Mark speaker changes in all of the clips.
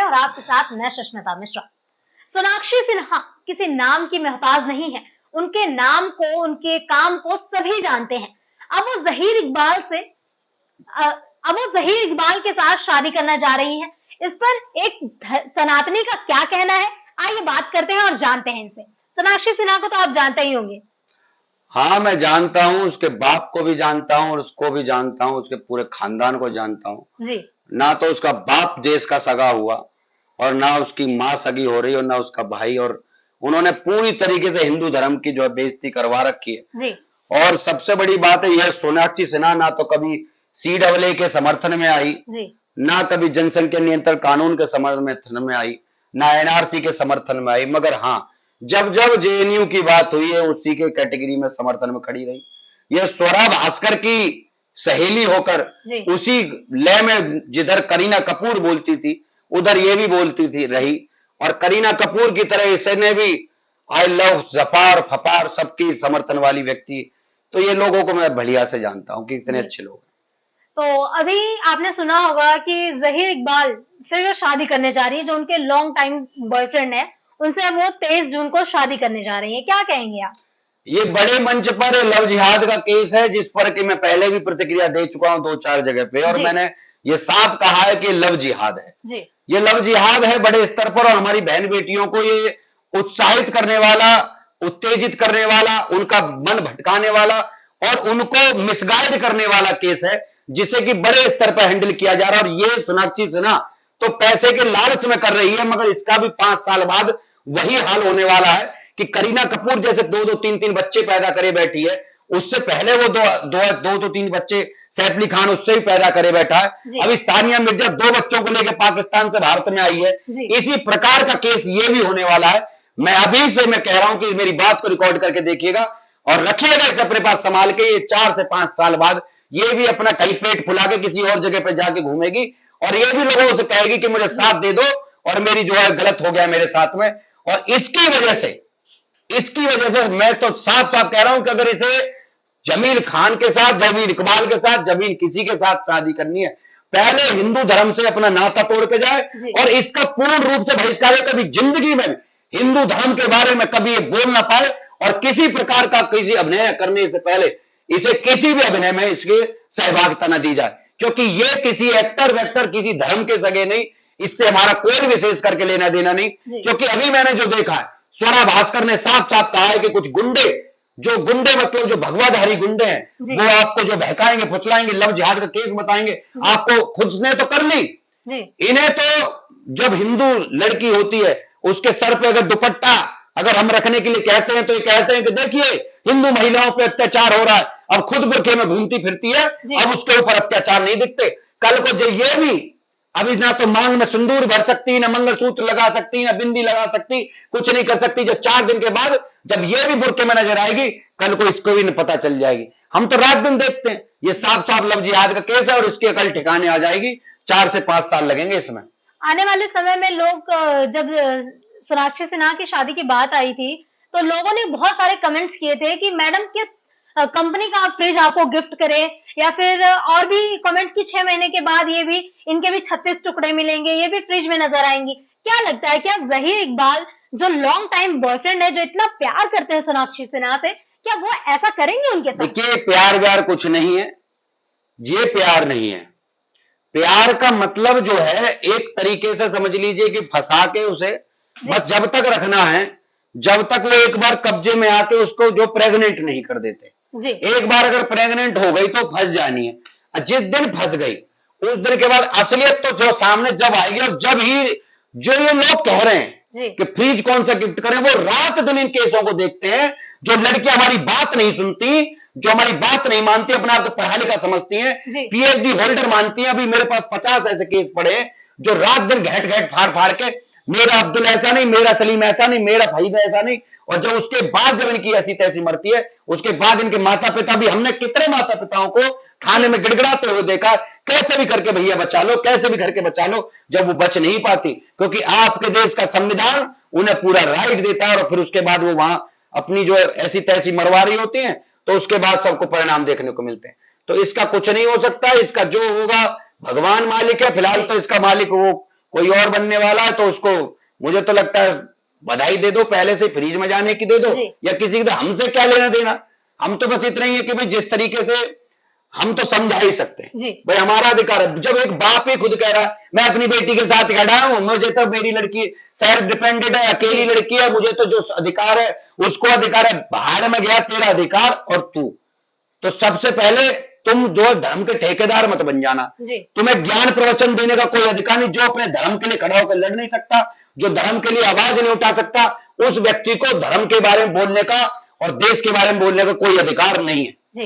Speaker 1: और आपके साथ मैं सुष्मिता मिश्रा। सोनाक्षी सिन्हा किसी नाम की मोहताज नहीं है, उनके नाम को, उनके काम को सभी जानते हैं। अब वो जहीर इकबाल के साथ शादी करना जा रही हैं। इस पर एक सनातनी का क्या कहना है, आइए बात करते हैं और जानते हैं इनसे। सोनाक्षी सिन्हा को तो आप जानते ही होंगे।
Speaker 2: हाँ, मैं जानता हूँ, उसके बाप को भी जानता हूँ और उसको भी जानता हूँ, उसके पूरे खानदान को जानता हूँ
Speaker 1: जी।
Speaker 2: ना। तो उसका बाप देश का सगा हुआ और ना उसकी माँ सगी हो रही और ना उसका भाई, और उन्होंने पूरी तरीके से हिंदू धर्म की जो है बेइज्जती करवा रखी है।
Speaker 1: जी।
Speaker 2: और सबसे बड़ी बात है यह, सोनाक्षी सिन्हा ना तो कभी CAA के समर्थन में आई, ना कभी जनसंख्या नियंत्रण कानून के समर्थन में आई, ना NRC के समर्थन में आई, मगर हाँ, जब जब JNU की बात हुई है उसी के कैटेगरी में समर्थन में खड़ी रही। यह स्वरा भास्कर की सहेली होकर उसी लय में जिधर करीना कपूर बोलती थी उधर ये भी बोलती थी रही, और करीना कपूर की तरह इसने भी आई लव जफार फपार सबकी समर्थन वाली व्यक्ति। तो ये लोगों को मैं बढ़िया से जानता हूं कि इतने अच्छे लोग।
Speaker 1: तो अभी आपने सुना होगा कि जहीर इकबाल से जो शादी करने जा रही है, जो उनके लॉन्ग टाइम बॉयफ्रेंड है, उनसे वो 23 जून को शादी करने जा रही है। क्या कहेंगे आप?
Speaker 2: ये बड़े मंच पर लव जिहाद का केस है, जिस पर कि मैं पहले भी प्रतिक्रिया दे चुका हूं 2-4 जगह पे, और मैंने ये साफ कहा है कि लव जिहाद है। ये लव जिहाद है बड़े स्तर पर, और हमारी बहन बेटियों को ये उत्साहित करने वाला, उत्तेजित करने वाला, उनका मन भटकाने वाला और उनको मिसगाइड करने वाला केस है, जिसे कि बड़े स्तर पर हैंडल किया जा रहा है। और ये सोनाक्षी सिन्हा तो पैसे के लालच में कर रही है, मगर इसका भी 5 साल बाद वही हाल होने वाला है कि करीना कपूर जैसे 2-2, 3-3 बच्चे पैदा करे बैठी है, उससे पहले वो 2-3 बच्चे सैफ अली खान उससे भी पैदा करे बैठा है। अभी सानिया मिर्जा 2 बच्चों को लेकर पाकिस्तान से भारत में आई है। इसी प्रकार का केस ये भी होने वाला है। मैं अभी से मैं कह रहा हूं कि मेरी बात को रिकॉर्ड करके देखिएगा और रखिएगा इसे अपने पास संभाल के। ये 4 से 5 साल बाद ये भी अपना कहीं पेट फुला के किसी और जगह पर जाके घूमेगी और ये भी लोगों से कहेगी कि मुझे साथ दे दो और मेरी जो है गलत हो गया मेरे साथ में। और इसकी वजह से मैं तो साफ साफ कह रहा हूं कि अगर इसे जमील खान के साथ, जमील इकबाल के साथ, जमील किसी के साथ शादी करनी है, पहले हिंदू धर्म से अपना नाता तोड़ के जाए और इसका पूर्ण रूप से बहिष्कार, कभी जिंदगी में हिंदू धर्म के बारे में कभी ये बोल ना पाए और किसी प्रकार का किसी अभिनय करने से पहले इसे किसी भी अभिनय में इसकी सहभागिता न दी जाए, क्योंकि ये किसी एक्टर वेक्टर किसी धर्म के सगे नहीं, इससे हमारा कोई विशेष करके लेना देना नहीं। क्योंकि अभी मैंने जो देखा है, स्वरा भास्कर ने साफ साफ कहा है कि कुछ गुंडे मतलब जो भगवाधारी गुंडे हैं वो आपको जो बहकाएंगे, फुसलाएंगे, लव जिहाद का केस बताएंगे, आपको खुद ने तो कर ली। इन्हें तो जब हिंदू लड़की होती है उसके सर पे अगर दुपट्टा अगर हम रखने के लिए कहते हैं तो ये कहते हैं कि देखिए हिंदू महिलाओं पे अत्याचार हो रहा है, अब खुद बुरखे में घूमती फिरती है, अब उसके ऊपर अत्याचार नहीं दिखते। कल को जो ये भी अभी ना तो मांग में सिंदूर भर सकती, ना मंगलसूत्र लगा सकती, ना बिंदी लगा सकती, कुछ नहीं कर सकती, जब 4 दिन के बाद जब ये भी बुरके में नजर आएगी, कल को इसको भी पता चल जाएगी। हम तो रात दिन देखते हैं, ये साफ साफ लव जिहाद का केस है और इसकी अकल ठिकाने आ जाएगी। 4 से 5 साल लगेंगे इसमें।
Speaker 1: आने वाले समय में लोग, जब सोनाक्षी सिन्हा की शादी की बात आई थी तो लोगों ने बहुत सारे कमेंट्स किए थे कि मैडम किस कंपनी का फ्रिज आपको गिफ्ट करे, या फिर और भी कमेंट्स की 6 महीने के बाद ये भी इनके भी 36 टुकड़े मिलेंगे, ये भी फ्रिज में नजर आएंगी। क्या लगता है, क्या जहीर इकबाल जो लॉन्ग टाइम बॉयफ्रेंड है, जो इतना प्यार करते हैं सोनाक्षी सिन्हा से, क्या वो ऐसा करेंगे उनके साथ?
Speaker 2: देखिए, प्यार व्यार कुछ नहीं है, ये प्यार नहीं है। प्यार का मतलब जो है एक तरीके से समझ लीजिए कि फंसा के उसे बस जब तक रखना है, जब तक वो एक बार कब्जे में आके उसको जो प्रेग्नेंट नहीं कर देते। एक बार अगर प्रेग्नेंट हो गई तो फंस जानी है। जिस दिन फंस गई उस दिन के बाद असलियत तो जो सामने जब आएगी, और जब ही जो ये लोग कह रहे हैं कि फ्रिज कौन सा गिफ्ट करें, वो रात दिन इन केसों को देखते हैं। जो लड़कियां हमारी बात नहीं सुनती, जो हमारी बात नहीं मानती, अपने आप को पढ़ा लिखा समझती हैं, PhD होल्डर मानती हैं। अभी मेरे पास 50 ऐसे केस पड़े हैं जो रात दिन घैट घैट फाड़ फाड़ के मेरा अब्दुल ऐसा नहीं, मेरा सलीम ऐसा नहीं, मेरा फहीद ऐसा नहीं, और जब उसके बाद जब इनकी ऐसी तैसी मरती है, उसके बाद इनके माता पिता भी, हमने कितने माता पिताओं को थाने में गिड़गिड़ाते हुए देखा, कैसे भी करके भैया बचा लो, कैसे भी करके बचा लो, जब वो बच नहीं पाती, क्योंकि आपके देश का संविधान उन्हें पूरा राइट देता है, और फिर उसके बाद वो वहां अपनी जो ऐसी तैसी मरवा रही होती हैं, तो उसके बाद सबको परिणाम देखने को मिलते हैं। तो इसका कुछ नहीं हो सकता, इसका जो होगा भगवान मालिक है। फिलहाल तो इसका मालिक वो कोई और बनने वाला है तो उसको मुझे तो लगता है बधाई दे दो, पहले से फ्रीज में जाने की दे दो, या किसी को, हमसे क्या लेना देना। हम तो बस इतना ही है कि भाई जिस तरीके से हम तो समझा ही सकते हैं भाई हमारा अधिकार है। जब एक बाप ही खुद कह रहा है मैं अपनी बेटी के साथ खड़ा हूं, मुझे तो मेरी लड़की सेल्फ डिपेंडेंट है, अकेली लड़की है, मुझे तो जो अधिकार है उसको अधिकार है, बाहर में गया तेरा अधिकार और तू तो सबसे पहले तुम जो धर्म के ठेकेदार मत बन जाना। तुम्हें ज्ञान प्रवचन देने का कोई अधिकार नहीं। जो अपने धर्म के लिए खड़ा होकर लड़ नहीं सकता, जो धर्म के लिए आवाज नहीं उठा सकता, उस व्यक्ति को धर्म के बारे में बोलने का और देश के बारे में बोलने का कोई अधिकार नहीं है।
Speaker 1: जी।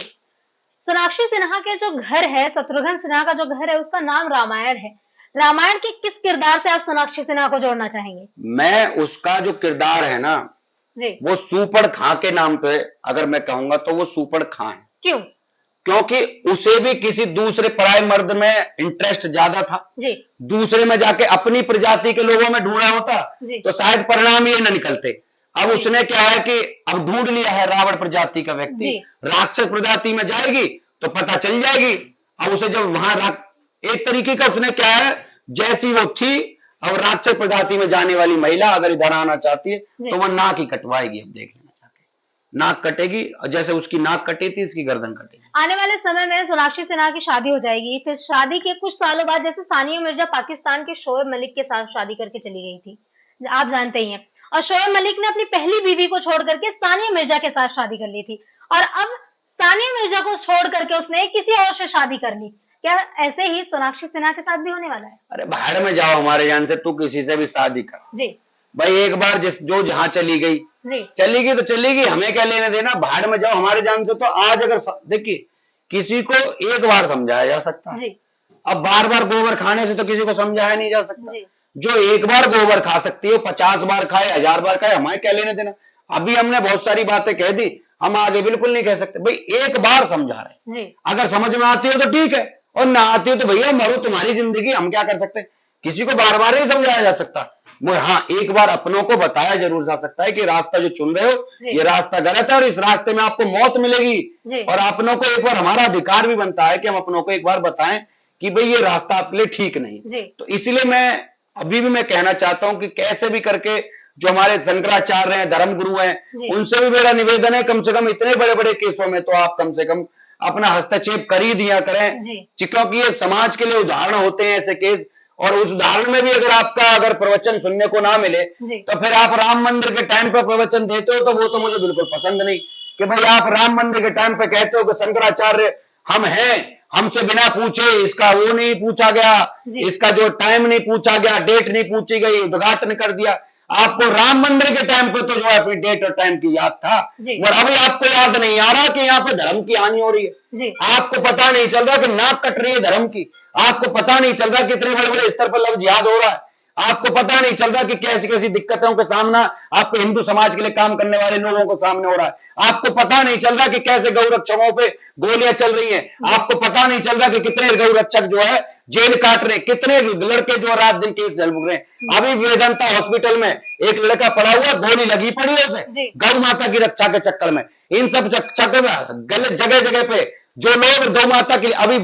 Speaker 1: सोनाक्षी सिन्हा के जो घर है, शत्रुघ्न सिन्हा का जो घर है, उसका नाम रामायण है। रामायण के किस किरदार से आप सोनाक्षी सिन्हा को जोड़ना चाहेंगे?
Speaker 2: मैं उसका जो किरदार है ना, वो सुपड़ खां के नाम पे अगर मैं कहूंगा तो वो सुपड़ खां है।
Speaker 1: क्यों?
Speaker 2: क्योंकि उसे भी किसी दूसरे पराये मर्द में इंटरेस्ट ज्यादा था जी। दूसरे में जाके अपनी प्रजाति के लोगों में ढूंढा होता तो शायद परिणाम ये न निकलते। अब उसने क्या है कि अब ढूंढ लिया है रावण प्रजाति का व्यक्ति, राक्षस प्रजाति में जाएगी तो पता चल जाएगी। अब उसे जब वहां एक तरीके का उसने क्या है, जैसी वो थी अब राक्षस प्रजाति में जाने वाली महिला अगर इधर आना चाहती है तो वह नाक ही कटवाएगी। अब देख लेना चाहती नाक कटेगी, और जैसे उसकी नाक कटी थी इसकी गर्दन कटेगी।
Speaker 1: आने वाले समय में सोनाक्षी सिन्हा की शादी हो जाएगी, फिर शादी के कुछ सालों बाद जैसे सानिया मिर्जा पाकिस्तान के शोएब मलिक के साथ शादी करके चली गई थी, आप जानते ही हैं, और शोएब मलिक ने अपनी पहली बीवी को छोड़ करके सानिया मिर्जा के साथ शादी कर ली थी, और अब सानिया मिर्जा को छोड़ करके उसने किसी और से शादी कर ली। क्या ऐसे ही सोनाक्षी सिन्हा के साथ भी होने वाला है?
Speaker 2: अरे बाहर में जाओ, हमारे जान से तू किसी से भी शादी कर जी भाई, एक बार जो जहां चली गई चलेगी तो चलेगी, हमें क्या लेने देना। बाहर में जाओ हमारे जान से। तो आज अगर देखिए किसी को एक बार समझाया जा सकता है, अब बार बार गोबर खाने से तो किसी को समझाया नहीं जा सकता। जो एक बार गोबर खा सकती है 50 बार खाए 1000 बार खाए, हमें क्या लेने देना। अभी हमने बहुत सारी बातें कह दी, हम आगे बिल्कुल नहीं कह सकते। भाई एक बार समझा रहे, अगर समझ में आती हो तो ठीक है, और ना आती हो तो भैया मरो, तुम्हारी जिंदगी, हम क्या कर सकते। किसी को बार बार नहीं समझाया जा सकता। हाँ एक बार अपनों को बताया जरूर जा सकता है कि रास्ता जो चुन रहे हो ये रास्ता गलत है और इस रास्ते में आपको मौत मिलेगी। और अपनों को एक बार, हमारा अधिकार भी बनता है कि हम अपनों को एक बार बताएं कि भाई ये रास्ता आपके लिए ठीक नहीं। तो इसलिए मैं अभी भी मैं कहना चाहता हूं कि कैसे भी करके जो हमारे शंकराचार्य हैं, धर्म गुरु हैं, उनसे भी मेरा निवेदन है कम से कम इतने बड़े बड़े केसों में तो आप कम से कम अपना हस्तक्षेप कर ही दिया करें, क्योंकि ये समाज के लिए उदाहरण होते हैं ऐसे केस। और उस उदाहरण में भी अगर आपका अगर प्रवचन सुनने को ना मिले तो फिर आप राम मंदिर के टाइम पे प्रवचन देते हो तो वो तो मुझे बिल्कुल पसंद नहीं। कि भाई आप राम मंदिर के टाइम पे कहते हो कि शंकराचार्य हम हैं, हमसे बिना पूछे इसका वो नहीं पूछा गया, इसका जो टाइम नहीं पूछा गया, डेट नहीं पूछी गई, उद्घाटन कर दिया। आपको राम मंदिर के टाइम पे तो जो है अपनी डेट और टाइम की याद था, और अभी आपको याद नहीं आ रहा कि यहाँ पे धर्म की हानि हो रही है। आपको पता नहीं चल रहा कि नाक कट रही है धर्म की, आपको पता नहीं चल रहा कितने बड़े बड़े स्तर पर लव जिहाद हो रहा है, आपको पता नहीं चल रहा कि कैसी कैसी दिक्कतों का सामना आपको हिंदू समाज के लिए काम करने वाले लोगों को सामने हो रहा है, आपको पता नहीं चल रहा कि कैसे गौरक्षकों पे गोलियां चल रही हैं, आपको पता नहीं चल रहा कि कितने गौरक्षक जो है जेल काट रहे, कितने लड़के जो रात दिन केस झेल रहे हैं। अभी वेदांता हॉस्पिटल में एक लड़का पड़ा हुआ, गोली लगी पड़ी है उसे गौ माता की रक्षा के चक्कर में। इन सब चक्कर में गलत जगह जगह पे जो लोग गौ माता के लिए, अभी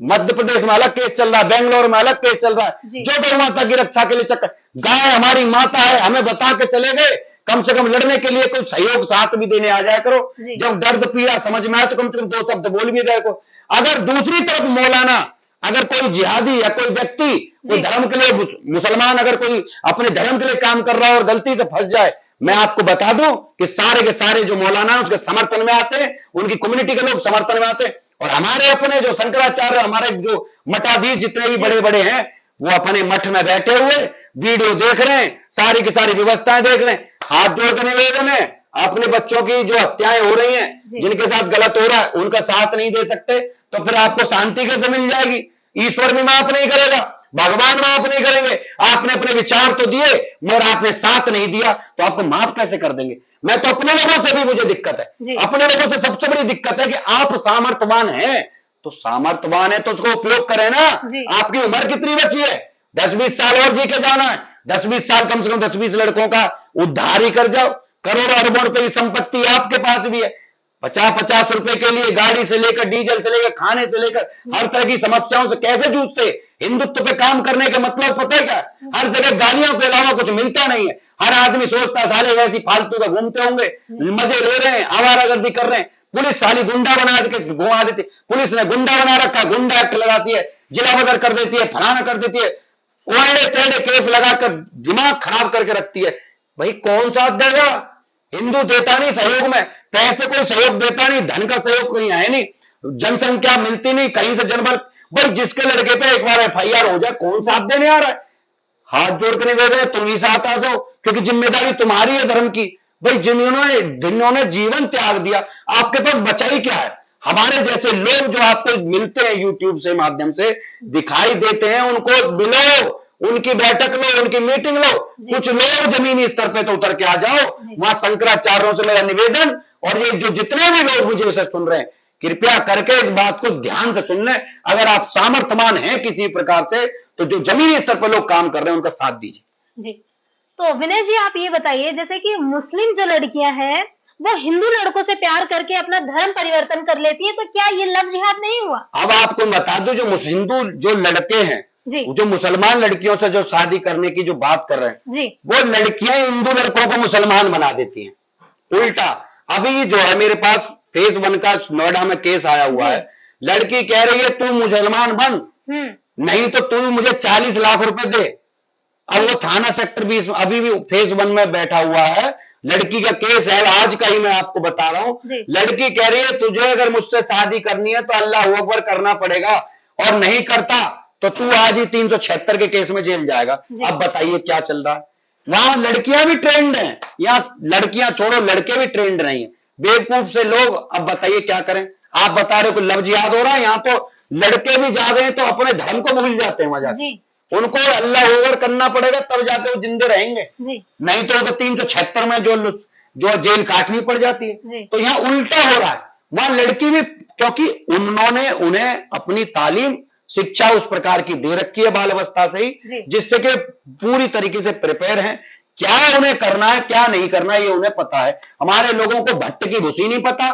Speaker 2: मध्य प्रदेश में अलग केस चल रहा है, बेंगलोर में अलग केस चल रहा है, जो गौ माता की रक्षा के लिए चक्कर, गाय हमारी माता है, हमें बता के चले गए, कम से कम लड़ने के लिए कोई सहयोग साथ भी देने आ जाया करो। जब दर्द पीड़ा समझ में आए तो कम से कम 2 शब्द बोल भी जाए को। अगर दूसरी तरफ मौलाना, अगर कोई जिहादी या कोई व्यक्ति कोई धर्म के लिए, मुसलमान अगर कोई अपने धर्म के लिए काम कर रहा है और गलती से फंस जाए, मैं आपको बता दूं कि सारे के सारे जो मौलाना उसके समर्थन में आते हैं, उनकी कम्युनिटी के लोग समर्थन में आते हैं। और हमारे अपने जो शंकराचार्य, हमारे जो मठाधीश जितने भी बड़े बड़े हैं, वो अपने मठ में बैठे हुए वीडियो देख रहे हैं, सारी की सारी व्यवस्थाएं देख रहे हैं। हाथ जोड़कर निवेदन है, अपने बच्चों की जो हत्याएं हो रही हैं, जिनके साथ गलत हो रहा है, उनका साथ नहीं दे सकते तो फिर आपको शांति कैसे मिल जाएगी। ईश्वर भी माफ नहीं करेगा, भगवान माफ नहीं करेंगे। आपने अपने विचार तो दिए मगर आपने साथ नहीं दिया तो आपको माफ कैसे कर देंगे। मैं तो अपने लोगों से भी मुझे दिक्कत है, अपने लोगों से सबसे बड़ी दिक्कत है कि आप सामर्थ्यवान हैं तो सामर्थ्यवान है तो उसको उपयोग करें ना। आपकी उम्र कितनी बची है? 10-20 साल और जी के जाना है। 10-20 साल कम से कम 10-20 लड़कों का उद्धार ही कर जाओ। करोड़ों अरबों रुपए की संपत्ति आपके पास भी है। 50-50 रुपए के लिए गाड़ी से लेकर, डीजल से लेकर, खाने से लेकर हर तरह की समस्याओं से कैसे जूझते हिंदुत्व पे काम करने का मतलब पता है क्या? हर जगह गालियों के अलावा कुछ मिलता नहीं है। हर आदमी सोचता है साले ऐसी फालतू का घूमते होंगे, मजे ले रहे हैं, आवारागर्दी कर रहे हैं। पुलिस साली गुंडा बना के घुमा देती, पुलिस ने गुंडा बना रखा, गुंडा एक्ट लगाती है, जिला बदर कर देती है, फलाना कर देती है, ओढ़े टेढ़े केस लगाकर दिमाग खराब करके रखती है। भाई कौन साथ देगा? हिंदू देता नहीं सहयोग में, पैसे कोई सहयोग देता नहीं, धन का सहयोग कहीं है नहीं, जनसंख्या मिलती नहीं, कहीं से जनबल। भाई जिसके लड़के पे एक बार FIR हो जाए, कौन साथ देने आ रहा है? हाथ जोड़ कर निवेदन है, तुम ही साथ आ जाओ, क्योंकि जिम्मेदारी तुम्हारी है धर्म की। भाई जिन्होंने जीवन त्याग दिया, आपके पास बचा ही क्या है? हमारे जैसे लोग जो आपको मिलते हैं यूट्यूब से माध्यम से दिखाई देते हैं, उनको मिलो, उनकी बैठक लो, उनकी मीटिंग लो, कुछ लोग जमीनी स्तर पे तो उतर के आ जाओ। वहां शंकराचार्यों से मेरा निवेदन, और ये जो जितने भी लोग मुझे इसे सुन रहे हैं, कृपया करके इस बात को ध्यान से सुन लें। अगर आप सामर्थ्यवान हैं किसी प्रकार से, तो जो जमीनी स्तर पर लोग काम कर रहे हैं उनका साथ दीजिए।
Speaker 1: जी, तो विनय जी आप ये बताइए, जैसे कि मुस्लिम जो लड़कियां हैं वो हिंदू लड़कों से प्यार करके अपना धर्म परिवर्तन कर लेती हैं, तो क्या ये लव जिहाद नहीं हुआ?
Speaker 2: अब आपको बता दूं, जो हिंदू जो लड़के हैं जी, जो मुसलमान लड़कियों से जो शादी करने की जो बात कर रहे हैं जी, वो लड़कियां हिंदू लड़कों को मुसलमान बना देती हैं। उल्टा अभी जो है मेरे पास फेज 1 का नोएडा में केस आया हुआ है। लड़की कह रही है तू मुसलमान बन, नहीं तो तू मुझे 40 लाख रुपए दे। अब वो थाना सेक्टर 20 अभी भी फेज 1 में बैठा हुआ है। लड़की का केस है, आज का ही मैं आपको बता रहा हूं। लड़की कह रही है तुझे अगर मुझसे शादी करनी है तो अल्लाह अकबर करना पड़ेगा, और नहीं करता तो तू आज ही 376 के केस में जेल जाएगा। अब बताइए क्या चल रहा है? वहां लड़कियां भी ट्रेंड हैं, या लड़कियां छोड़ो लड़के भी ट्रेंड नहीं है। बेवकूफ से लोग, अब बताइए क्या करें? आप बता रहे हो कि लव जिहाद हो रहा है, यहाँ तो लड़के भी जा रहे हैं तो अपने धर्म को भूल जाते हैं वहां जाके। उनको अल्लाह ओवर करना पड़ेगा तब जाके वो जिंदे रहेंगे, नहीं तो 376 में जो जेल काटनी पड़ जाती है। तो यहाँ उल्टा हो रहा है। वहां लड़की भी, क्योंकि उन्होंने उन्हें अपनी तालीम शिक्षा उस प्रकार की दे रखी है बाल अवस्था से ही, जिससे कि पूरी तरीके से प्रिपेयर हैं। क्या उन्हें करना है क्या नहीं करना है ये उन्हें पता है। हमारे लोगों को भट्ट की भूसी नहीं पता।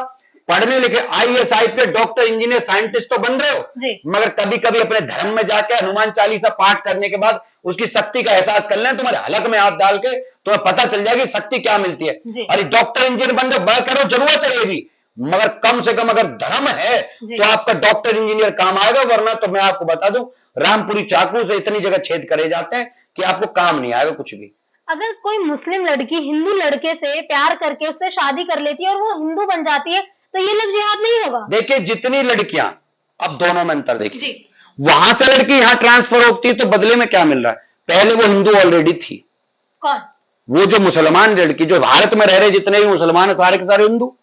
Speaker 2: पढ़ने लिखे IAS IPS doctor engineer scientist तो बन रहे हो, मगर कभी कभी अपने धर्म में जाके हनुमान चालीसा पाठ करने के बाद उसकी शक्ति का एहसास कर लें। तुम्हारे हलक में हाथ डाल के तुम्हें पता चल जाएगी शक्ति क्या मिलती है। अरे डॉक्टर इंजीनियर बन रहे, बड़ा करो, जरूरत है ये भी, मगर कम से कम अगर धर्म है तो आपका डॉक्टर इंजीनियर काम आएगा। वरना तो मैं आपको बता दूं, रामपुरी चाकू से इतनी जगह छेद करे जाते हैं कि आपको काम नहीं आएगा कुछ भी।
Speaker 1: अगर कोई मुस्लिम लड़की हिंदू लड़के से प्यार करके उससे शादी कर लेती है और वो हिंदू बन जाती है, तो ये लव जिहाद नहीं होगा?
Speaker 2: देखिए जितनी लड़कियां, अब दोनों में अंतर देखिए, वहां से लड़की यहां ट्रांसफर होती है तो बदले में क्या मिल रहा है? पहले वो हिंदू ऑलरेडी थी।
Speaker 1: कौन?
Speaker 2: वो जो मुसलमान लड़की जो भारत में रह रहे जितने भी मुसलमान है सारे के सारे हिंदू,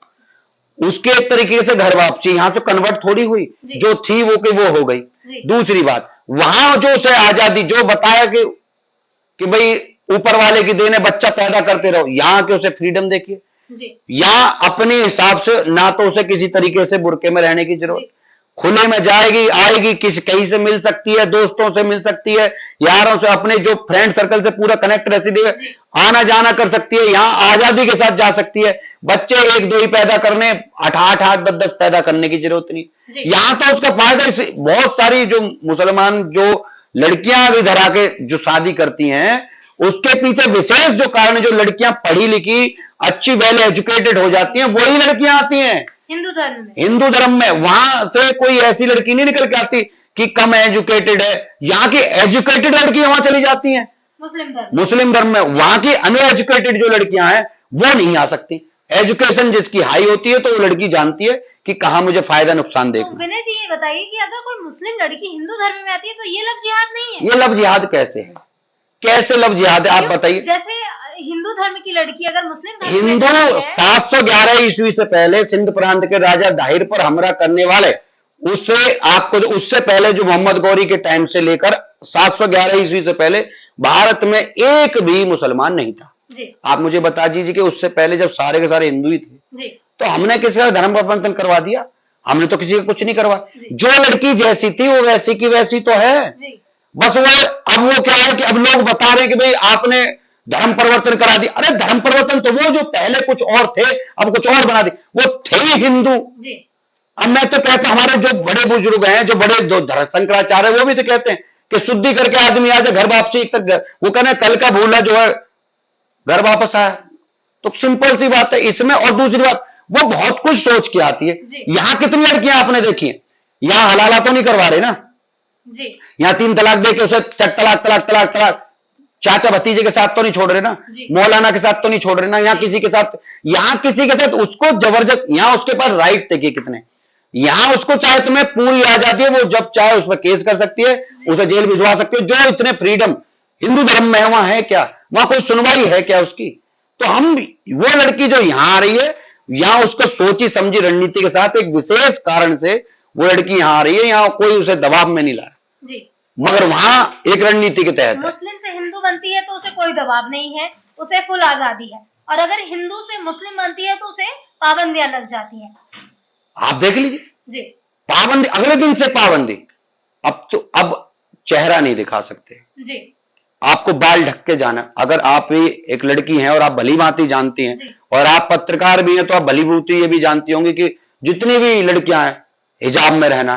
Speaker 2: उसके एक तरीके से घर वापसी, यहां से कन्वर्ट थोड़ी हुई, जो थी वो की वो हो गई। दूसरी बात, वहां जो उसे आजादी जो बताया कि भाई ऊपर वाले की देने बच्चा पैदा करते रहो, यहां के उसे फ्रीडम देखिए। यहां अपने हिसाब से ना तो उसे किसी तरीके से बुरके में रहने की जरूरत, खुले में जाएगी आएगी, किसी कहीं से मिल सकती है, दोस्तों से मिल सकती है, यारों से, अपने जो फ्रेंड सर्कल से पूरा कनेक्ट रहती है, आना जाना कर सकती है, यहां आजादी के साथ जा सकती है। बच्चे 1-2 ही पैदा करने, 8-8 10-10 पैदा करने की जरूरत नहीं। यहां तो उसका फायदा बहुत सारी जो मुसलमान जो लड़कियां इधर आके जो शादी करती हैं, उसके पीछे विशेष जो कारण, जो लड़कियां पढ़ी लिखी अच्छी वेल एजुकेटेड हो जाती हैं, वही लड़कियां आती हैं हिंदू धर्म में। वहां से कोई ऐसी लड़की नहीं निकल के आती कि कम एजुकेटेड है। यहाँ की एजुकेटेड लड़कियां वहां चली जाती हैं मुस्लिम धर्म में। वहां की अनएजुकेटेड जो लड़कियां हैं वो नहीं आ सकती। एजुकेशन जिसकी हाई होती है तो वो लड़की जानती है कि कहां मुझे फायदा नुकसान देगा।
Speaker 1: तो विनय जी ये बताइए कि अगर कोई मुस्लिम लड़की हिंदू धर्म में आती है तो ये लव जिहाद नहीं है?
Speaker 2: ये लव जिहाद कैसे है? कैसे लव जिहाद है आप बताइए?
Speaker 1: जैसे हिंदू धर्म की लड़की अगर मुस्लिम धर्म
Speaker 2: हिंदू 711 ईस्वी से पहले सिंध प्रांत के राजा दाहिर पर हमला करने वाले, उससे पहले जो मोहम्मद गौरी के टाइम से लेकर 711 ईस्वी से पहले भारत में एक भी मुसलमान नहीं था। आप मुझे बता दीजिए कि उससे पहले जब सारे के सारे हिंदू ही थे तो हमने किसी का धर्म परिवर्तन करवा दिया? हमने तो किसी का कुछ नहीं करवा। जो लड़की जैसी थी वो वैसी की वैसी तो है। बस अब वो क्या है कि अब लोग बता रहे हैं कि भाई आपने धर्म परिवर्तन करा दिया। अरे धर्म परिवर्तन तो वो जो पहले कुछ और थे अब कुछ और बना दिए, वो थे हिंदू। अब मैं तो कहता हूं हमारे जो बड़े बुजुर्ग हैं, जो बड़े शंकराचार्य, वो भी तो कहते हैं कि शुद्धि करके आदमी आ जाए घर वापसी तक, वो कहना कल का भूला जो है घर वापस आया। तो सिंपल सी बात है इसमें। और दूसरी बात, वो बहुत कुछ सोच के आती है। यहां कितनी लड़कियां आपने देखी है, यहां हलाला तो नहीं करवा रहे ना
Speaker 1: जी,
Speaker 2: यहां 3 तलाक दे के उसे तलाक तलाक तलाक तलाक, चाचा भतीजे के साथ तो नहीं छोड़ रहे ना, मौलाना के साथ तो नहीं छोड़ रहे ना, यहाँ किसी के साथ, यहाँ किसी के साथ उसको जबरदस्त, यहाँ उसके पास राइट थे कि कितने, यहाँ उसको चाहे तुम्हें पूरी आ जाती है, वो जब चाहे उस पर केस कर सकती है, उसे जेल भिजवा सकती है, जो इतने फ्रीडम हिंदू धर्म में है वहां है क्या, वहां कोई सुनवाई है क्या उसकी। तो हम वो लड़की जो यहां आ रही है, यहां उसको सोची समझी रणनीति के साथ एक विशेष कारण से वो लड़की यहां आ रही है, यहां कोई उसे दबाव में नहीं ला रहा, मगर वहां एक रणनीति के तहत
Speaker 1: मुस्लिम से हिंदू बनती है तो उसे कोई दबाव नहीं है, उसे फुल आजादी है, और अगर हिंदू से मुस्लिम बनती है तो उसे पाबंदियां लग जाती हैं।
Speaker 2: आप देख लीजिए
Speaker 1: जी,
Speaker 2: पाबंदी, अगले दिन से पाबंदी, अब चेहरा नहीं दिखा सकते
Speaker 1: जी,
Speaker 2: आपको बाल ढक के जाना। अगर आप भी एक लड़की हैं और आप भली भांति जानती हैं और आप पत्रकार भी हैं तो आप भली भांति ये भी जानती होंगी कि जितनी भी लड़कियां हैं हिजाब में रहना।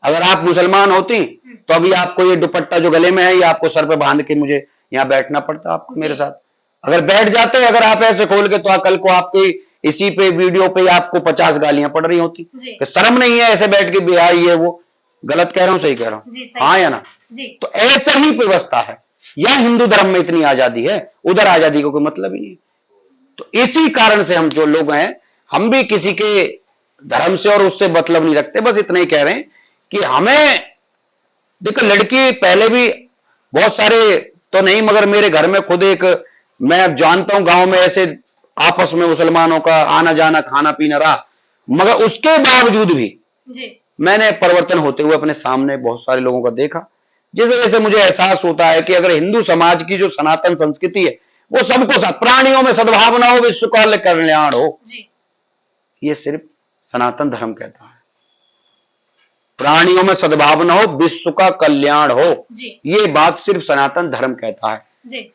Speaker 2: अगर आप मुसलमान होती तो अभी आपको ये दुपट्टा जो गले में है ये आपको सर पे बांध के मुझे यहाँ बैठना पड़ता आपको मेरे साथ। अगर बैठ जाते, अगर आप ऐसे खोल के, तो कल को आपकी इसी पे वीडियो पे आपको 50 गालियां पड़ रही होती कि शर्म नहीं है ऐसे बैठ के बिहार, ये वो गलत कह रहा हूं सही कह रहा हूं, हाँ या ना। तो ऐसा ही व्यवस्था है, या हिंदू धर्म में इतनी आजादी है, उधर आजादी को कोई मतलब ही नहीं। तो इसी कारण से हम जो लोग हैं, हम भी किसी के धर्म से और उससे मतलब नहीं रखते, बस इतना ही कह रहे हैं कि हमें देखो, लड़की पहले भी बहुत सारे तो नहीं, मगर मेरे घर में खुद एक, मैं अब जानता हूं गांव में ऐसे आपस में मुसलमानों का आना जाना खाना पीना रहा, मगर उसके बावजूद भी मैंने परिवर्तन होते हुए अपने सामने बहुत सारे लोगों को देखा, जिस वजह से मुझे एहसास होता है कि अगर हिंदू समाज की जो सनातन संस्कृति है वो सबको साथ, प्राणियों में सद्भावना हो, विश्व का कल्याण हो, ये सिर्फ सनातन धर्म कहता है। प्राणियों में सद्भावना हो, विश्व का कल्याण हो, ये बात सिर्फ सनातन धर्म कहता है।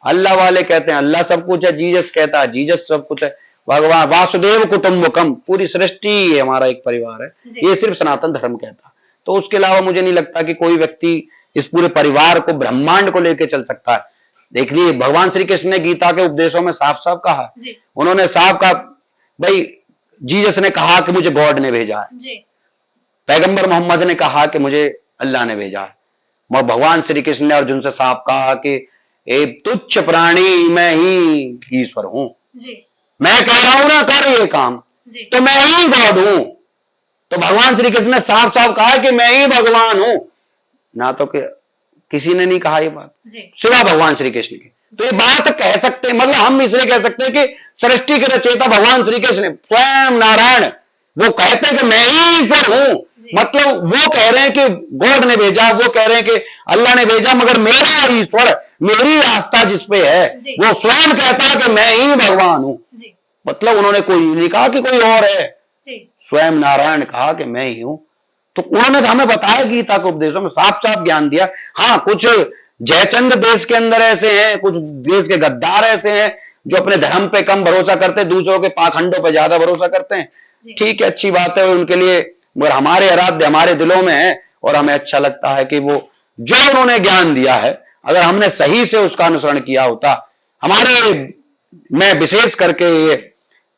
Speaker 2: अल्लाह वाले कहते हैं अल्लाह सब कुछ है, जीसस कहता है जीसस सब कुछ है, भगवान वासुदेव कुटुंबकम, पूरी सृष्टि हमारा एक परिवार है, ये सिर्फ सनातन धर्म कहता है। तो उसके अलावा मुझे नहीं लगता कि कोई व्यक्ति इस पूरे परिवार को, ब्रह्मांड को लेकर चल सकता है। देख लीजिए भगवान श्री कृष्ण ने गीता के उपदेशों में साफ साफ कहा, उन्होंने साफ कहा, भाई जीसस ने कहा कि मुझे गॉड ने भेजा है, पैगंबर मोहम्मद ने कहा कि मुझे अल्लाह ने भेजा है, मगर भगवान श्री कृष्ण ने अर्जुन से साफ कहा कि ए तुच्छ प्राणी, मैं ही ईश्वर हूं, मैं कह रहा हूं ना कर ये काम, तो मैं ही गॉड हूं। तो भगवान श्री कृष्ण ने साफ साफ कहा कि मैं ही भगवान हूं, ना तो किसी ने नहीं कहा ये बात सिवा भगवान श्री कृष्ण की। तो ये बात कह सकते हैं, मतलब हम इसलिए कह सकते हैं कि सृष्टि के रचयिता भगवान श्री कृष्ण स्वयं नारायण, वो कहते हैं कि मैं ही ईश्वर हूं, मतलब वो कह रहे हैं कि गॉड ने भेजा, वो कह रहे हैं कि अल्लाह ने भेजा, मगर मेरा ईश्वर, मेरी आस्था जिसपे है, वो स्वयं कहता है कि मैं ही भगवान हूं। मतलब उन्होंने कोई नहीं कहा कि कोई और है, स्वयं नारायण कहा कि मैं ही हूं। तो उन्होंने हमें बताया गीता के उपदेशों में साफ साफ ज्ञान दिया। हाँ, कुछ जयचंद देश के अंदर ऐसे हैं, कुछ देश के गद्दार ऐसे हैं जो अपने धर्म पे कम भरोसा करते हैं, दूसरों के पाखंडों पे ज्यादा भरोसा करते हैं। ठीक है, अच्छी बात है उनके लिए, मगर हमारे आराध्य हमारे दिलों में है, और हमें अच्छा लगता है कि वो जो उन्होंने ज्ञान दिया है, अगर हमने सही से उसका अनुसरण किया होता। मैं विशेष करके ये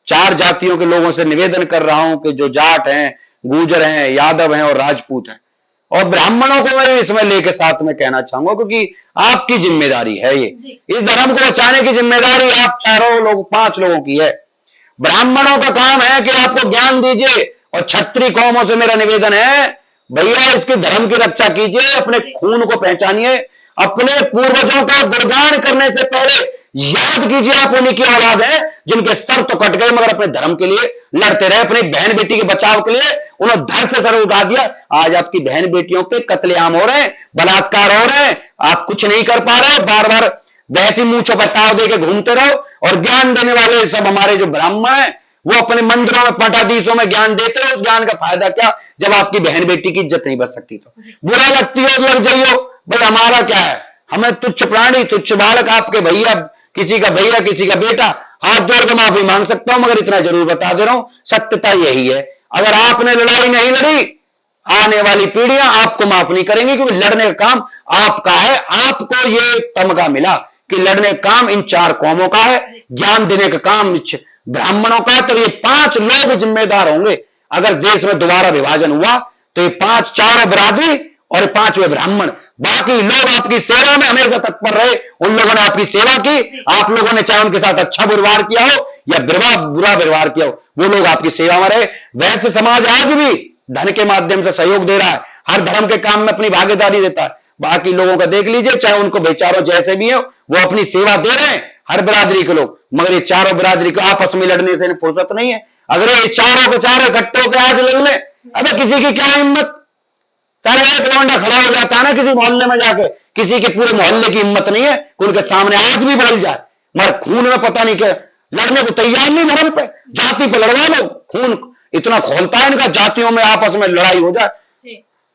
Speaker 2: 4 जातियों के लोगों से निवेदन कर रहा हूं कि जो जाट हैं, गुर्जर हैं, यादव हैं और राजपूत हैं, और ब्राह्मणों को मैं इसमें लेके साथ में कहना चाहूंगा, क्योंकि आपकी जिम्मेदारी है ये, इस धर्म को बचाने की जिम्मेदारी आप 5 लोगों की है। ब्राह्मणों का काम है कि आपको ज्ञान दीजिए, और क्षत्रिय कौमों से मेरा निवेदन है, भैया इसके धर्म की रक्षा कीजिए, अपने खून को पहचानिए, अपने पूर्वजों का गुणगान करने से पहले याद कीजिए आप उन्हीं की औलाद है जिनके सर तो कट गए, मगर अपने धर्म के लिए लड़ते रहे, अपनी बहन बेटी के बचाव के लिए उन्होंने धड़ से सर उठा दिया। आज आपकी बहन बेटियों के कत्लेआम हो रहे हैं, बलात्कार हो रहे हैं, आप कुछ नहीं कर पा रहे, बार बार वैसी मुंह बताव दे के घूमते रहो। और ज्ञान देने वाले सब हमारे जो ब्राह्मण है, वो अपने मंदिरों में पटाधीशों में ज्ञान देते हो, उस ज्ञान का फायदा क्या जब आपकी बहन बेटी की इज्जत नहीं बच सकती। तो बुरा लगती हो लग जाइयो, भाई हमारा क्या है, हमें तुच्छ प्राणी तुच्छ बालक, आपके भैया किसी का भैया किसी का बेटा, हाथ जोड़ के माफी मांग सकता हूं, मगर इतना जरूर बता दे रहा हूं, सत्यता यही है, अगर आपने लड़ाई नहीं लड़ी आने वाली पीढ़ियां आपको माफ नहीं करेंगी, क्योंकि लड़ने का काम आपका है। आपको ये तमगा मिला कि लड़ने का काम इन 4 कौमों का है, ज्ञान देने का काम ब्राह्मणों का है। तो ये 5 लोग जिम्मेदार होंगे। अगर देश में दोबारा विभाजन हुआ तो ये 4 बिरादरी और 5वें ब्राह्मण, बाकी लोग आपकी सेवा में हमेशा तत्पर रहे। उन लोगों ने आपकी सेवा की, आप लोगों ने चाहे उनके साथ अच्छा व्यवहार किया हो या बुरा व्यवहार किया हो, वो लोग आपकी सेवा में रहे। वैसे समाज आज भी धन के माध्यम से सहयोग दे रहा है, हर धर्म के काम में अपनी भागीदारी देता है। बाकी लोगों का देख लीजिए, चाहे उनको बेचारों जैसे भी हो, वो अपनी सेवा दे रहे हैं, हर बिरादरी के लोग। मगर ये चारों बिरादरी को आपस में लड़ने से फुर्सत नहीं है। अगर ये चारों के चारों इकट्ठे होकर आज लड़ ले, अबे किसी की क्या हिम्मत। सारे एक लौंडा खड़ा हो जाता है ना किसी मोहल्ले में जाके, किसी के पूरे मोहल्ले की हिम्मत नहीं है कि उनके सामने आज भी बोल जाए। मगर खून में पता नहीं क्या लड़ने को तैयार नहीं, धर्म पे जाति पे लड़वा लो। खून इतना खोलता है इनका, जातियों में आपस में लड़ाई हो जाए,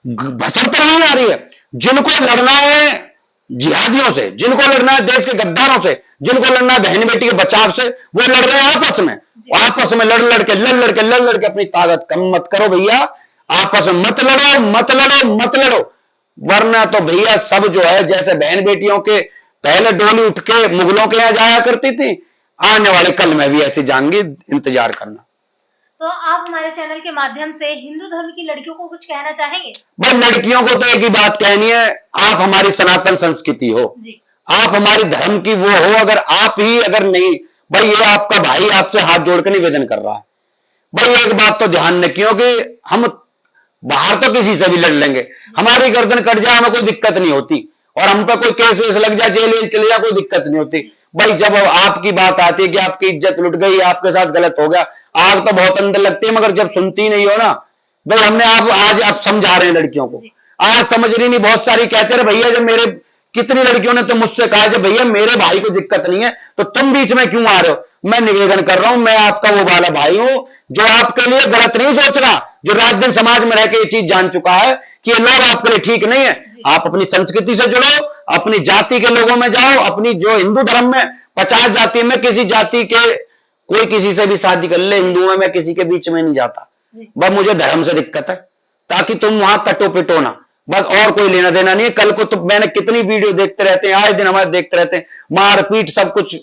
Speaker 2: भसम तो नहीं आ रही है। जिनको लड़ना है जिहादियों से, जिनको लड़ना है देश के गद्दारों से, जिनको लड़ना है बहन बेटी के बचाव से, वो लड़ रहे हैं आपस में। आपस में लड़ लड़के अपनी ताकत कम मत करो भैया। आपस में मत लड़ो, वरना तो भैया सब जो है, जैसे बहन बेटियों के पहले डोली उठ के मुगलों के यहां जाया करती थी, आने वाले कल में भी ऐसी जाएंगी, इंतजार करना।
Speaker 1: तो आप हमारे चैनल के माध्यम से हिंदू धर्म की लड़कियों को कुछ कहना चाहेंगे?
Speaker 2: भाई लड़कियों को तो एक ही बात कहनी है, आप हमारी सनातन संस्कृति हो जी। आप हमारी धर्म की वो हो। अगर नहीं भाई, ये आपका भाई आपसे हाथ जोड़कर निवेदन कर रहा है। भाई एक बात तो ध्यान रखियो कि हम बाहर तो किसी से भी लड़ लेंगे, हमारी गर्दन कट जाए हमें कोई दिक्कत नहीं होती, और हम पे कोई केस वेस लग जाए, जेल चले जाए, कोई दिक्कत नहीं होती। भाई जब आपकी बात आती है कि आपकी इज्जत लुट गई, आपके साथ गलत हो गया, आग तो बहुत अंदर लगती है, मगर जब सुनती नहीं हो ना, भाई हमने आज आप समझा रहे हैं लड़कियों को, आज समझ रही नहीं। बहुत सारी कहते रहे भैया, जब मेरे कितनी लड़कियों ने तो मुझसे कहा जब भैया मेरे भाई को दिक्कत नहीं है तो तुम बीच में क्यों आ रहे हो। मैं निवेदन कर रहा हूं, मैं आपका वो वाला भाई हूं जो आपके लिए गलत नहीं सोच रहा, जो रात दिन समाज में रह के ये चीज जान चुका है कि ये लोग आपके लिए ठीक नहीं है। आप अपनी संस्कृति से जुड़ो, अपनी जाति के लोगों में जाओ। अपनी जो हिंदू धर्म में 50 जाति में किसी जाति के कोई किसी से भी शादी कर ले, हिंदुओं में मैं किसी के बीच में नहीं जाता। बस मुझे धर्म से दिक्कत है, ताकि तुम वहां कटो पिटो ना, बस और कोई लेना देना नहीं है। कल को तो मैंने कितनी वीडियो देखते रहते हैं, आए दिन हमारे देखते रहते हैं, मारपीट सब कुछ।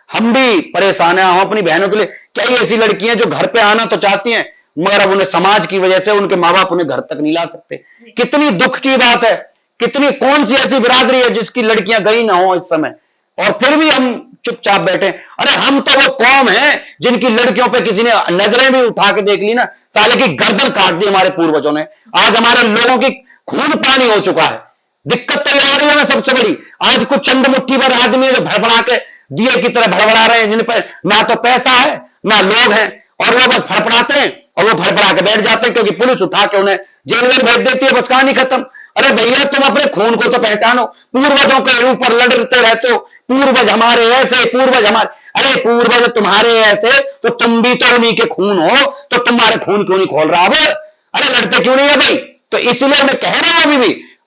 Speaker 2: हम भी परेशान हैं, हम अपनी बहनों के लिए। कई ऐसी लड़कियां जो घर पे आना तो चाहती हैं, मगर अब उन्हें समाज की वजह से उनके माँ बाप उन्हें घर तक नहीं ला सकते। कितनी दुख की बात है। कितनी कौन सी ऐसी बिरादरी है जिसकी लड़कियां गई ना हो इस समय, और फिर भी हम चुपचाप बैठे। अरे हम तो वो कौम है जिनकी लड़कियों पे किसी ने नजरें भी उठा के देख ली ना, साले की गर्दन काट दी हमारे पूर्वजों ने। आज हमारे लोगों की खून पानी हो चुका है। दिक्कत तो आ रही है सबसे बड़ी, आज कुछ चंद मुट्ठी भर आदमी जो भड़बड़ा के दिए की तरह भड़बड़ा रहे हैं, जिन पर ना तो पैसा है ना लोग हैं, और वो बस फड़फड़ाते हैं और वो फड़फड़ा के बैठ जाते हैं, क्योंकि पुलिस उठा के उन्हें जेल में भेज देती है, बस कहानी खत्म। अरे भैया तुम अपने खून को तो पहचानो, पूर्वजों के ऊपर लड़ते रहते हो, पूर्वज हमारे ऐसे, पूर्वज हमारे। अरे पूर्वज तुम्हारे ऐसे तो तुम भी तो उन्हीं के खून हो, तो तुम्हारे खून क्यों नहीं खोल रहा है? अरे लड़ते क्यों नहीं है भाई? तो इसलिए मैं कह रहा हूं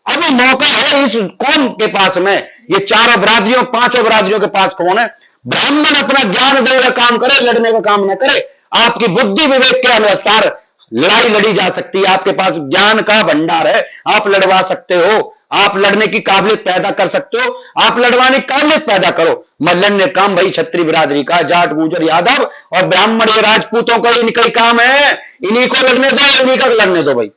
Speaker 2: अभी मौका है इस कौम के पास में, ये चारों बिरादरियों 5 बिरादरियों के पास कौन है? ब्राह्मण अपना ज्ञान देने का काम करे, लड़ने का काम न करे। आपकी बुद्धि विवेक के अनुसार लड़ाई लड़ी जा सकती है, आपके पास ज्ञान का भंडार है, आप लड़वा सकते हो, आप लड़ने की काबिलियत पैदा कर सकते हो, आप लड़वाने की काबिलियत पैदा करो। मैं लड़ने काम भाई क्षत्रिय बिरादरी का, जाट गुर्जर यादव और ब्राह्मण ये राजपूतों का इनका ही काम है, इन्हीं को लड़ने दो, इन्हीं का लड़ने दो भाई,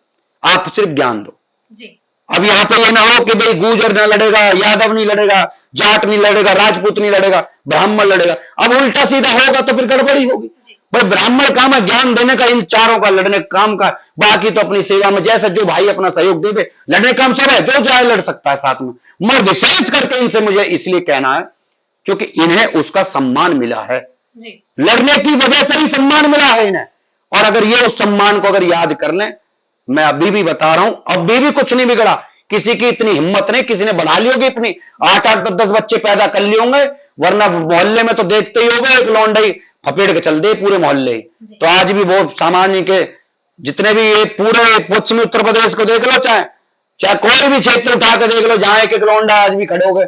Speaker 2: आप सिर्फ ज्ञान दो जी। अब यहां पे ये ना हो कि भाई गुर्जर ना लड़ेगा, यादव नहीं लड़ेगा, जाट नहीं लड़ेगा, राजपूत नहीं लड़ेगा, ब्राह्मण लड़ेगा। अब उल्टा सीधा होगा तो फिर गड़बड़ी होगी भाई। ब्राह्मण काम है ज्ञान देने का, इन चारों का लड़ने का काम का, बाकी तो अपनी सेवा में जैसा जो भाई अपना सहयोग दे दे, लड़ने काम सब है, जो चाहे लड़ सकता है साथ में। मैं विशेष करके इनसे मुझे इसलिए कहना है क्योंकि इन्हें उसका सम्मान मिला है जी। लड़ने की वजह से ही सम्मान मिला है इन्हें, और अगर ये उस सम्मान को अगर याद कर लें, मैं अभी भी बता रहा हूं, अभी भी कुछ नहीं बिगड़ा। किसी की इतनी हिम्मत नहीं, किसी ने बढ़ा ली होगी इतनी 8-8, 10-10 बच्चे पैदा कर लिए होंगे, वरना मोहल्ले में तो देखते ही होगा एक लौंडई फपेड़ के चल दे पूरे मोहल्ले। तो आज भी वो सामान्य के जितने भी ये पूरे पश्चिमी उत्तर प्रदेश को देख लो, चाहे कोई भी क्षेत्र उठा के देख लो, जहां एक लौंडा आज भी खड़े हो गए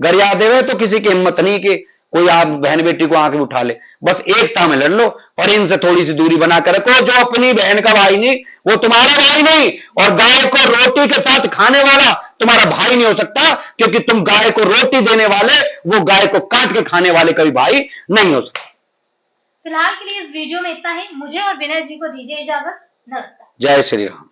Speaker 2: गरिया देवे, तो किसी की हिम्मत नहीं कि कोई आप बहन बेटी को आके उठा ले, बस एकता में लड़ लो और इनसे थोड़ी सी दूरी बना कर रखो। जो अपनी बहन का भाई नहीं वो तुम्हारा भाई नहीं, और गाय को रोटी के साथ खाने वाला तुम्हारा भाई नहीं हो सकता, क्योंकि तुम गाय को रोटी देने वाले, वो गाय को काट के खाने वाले कभी भाई नहीं हो सकता।
Speaker 1: फिलहाल के लिए इस वीडियो में इतना ही। मुझे और विनय जी को दीजिए इजाजत। नमस्कार।
Speaker 2: जय श्री राम।